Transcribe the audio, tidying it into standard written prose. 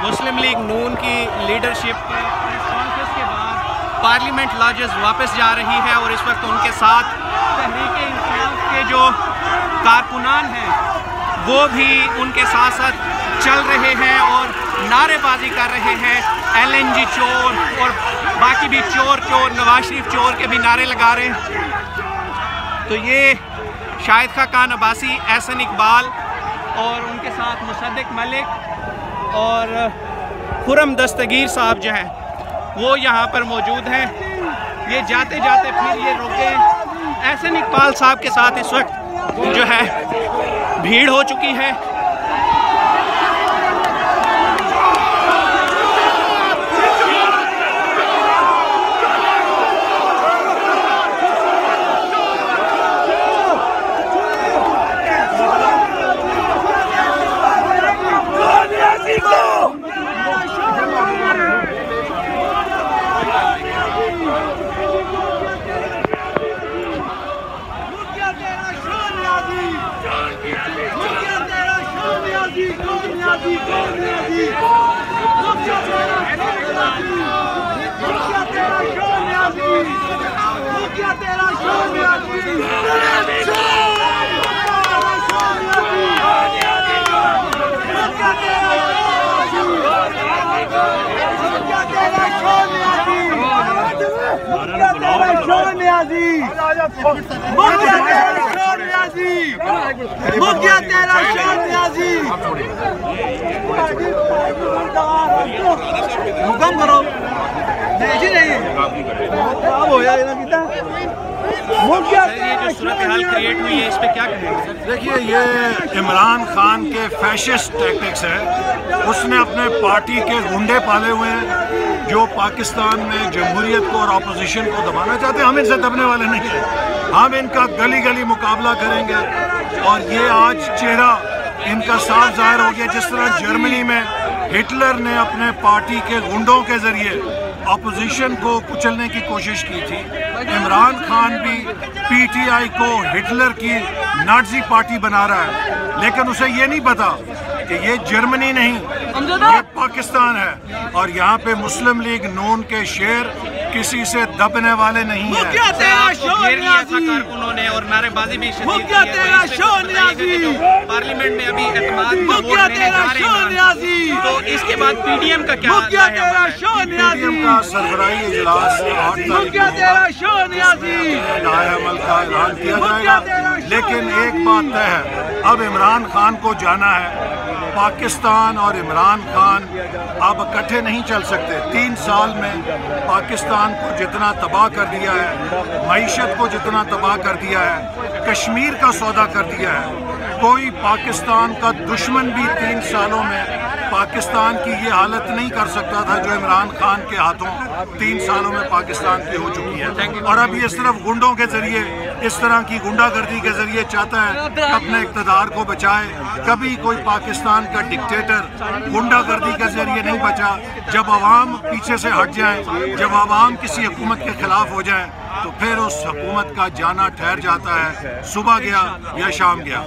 मुस्लिम league नून की leadership के conference के बाद पार्लियामेंट लॉजेस वापस जा रही है और इस वक्त उनके साथ तहरीक इंसाफ के जो कारकुनान हैं वो भी उनके साथ साथ चल रहे हैं और नारेबाजी कर रहे हैं। LNG चोर और बाकी भी चोर चोर, नवाज शरीफ चोर के भी नारे लगा रहे हैं। तो ये शाहिद खान अब्बासी, एहसन इकबाल और उनके साथ मुसद्दिक मलिक और खुरम दस्तगीर साहब जो हैं वो यहाँ पर मौजूद हैं। ये जाते जाते फिर ये रुके। एहसन इकबाल साहब के साथ इस वक्त जो है भीड़ हो चुकी है। देखिए, ये इमरान खान के फैशिस्ट टैक्टिक्स है। उसने अपने पार्टी के गुंडे पाले हुए हैं जो पाकिस्तान में जमहूरियत को और अपोजिशन को दबाना चाहते हैं। हम इनसे दबने वाले नहीं हैं। हम इनका गली गली मुकाबला करेंगे और ये आज चेहरा इनका साफ जाहिर हो गया। जिस तरह जर्मनी में हिटलर ने अपने पार्टी के गुंडों के जरिए अपोजिशन को कुचलने की कोशिश की थी, इमरान खान भी PTI को हिटलर की नाज़ी पार्टी बना रहा है। लेकिन उसे ये नहीं पता कि ये जर्मनी नहीं, ये पाकिस्तान है और यहाँ पे मुस्लिम लीग नून के शेर किसी से दबने वाले नहीं है। उन्होंने और नारेबाजी भी पार्लियामेंट में अभी तो इसके बाद PDM का क्या PDM का सरबराही इजलास 8 तारीख नायामल का ऐलान किया जाएगा। लेकिन एक बात तय है, अब इमरान खान को जाना है। पाकिस्तान और इमरान खान अब इकट्ठे नहीं चल सकते। 3 साल में पाकिस्तान को जितना तबाह कर दिया है, मईशत को जितना तबाह कर दिया है, कश्मीर का सौदा कर दिया है, कोई पाकिस्तान का दुश्मन भी 3 सालों में पाकिस्तान की ये हालत नहीं कर सकता था जो इमरान खान के हाथों 3 सालों में पाकिस्तान की हो चुकी है। और अब ये सिर्फ गुंडों के जरिए, इस तरह की गुंडागर्दी के जरिए चाहता है कि अपने इक़्तिदार को बचाए। कभी कोई पाकिस्तान का डिक्टेटर गुंडागर्दी के जरिए नहीं बचा। जब अवाम पीछे से हट जाए, जब अवाम किसी हुकूमत के खिलाफ हो जाए तो फिर उस हुकूमत का जाना ठहर जाता है। सुबह गया या शाम गया।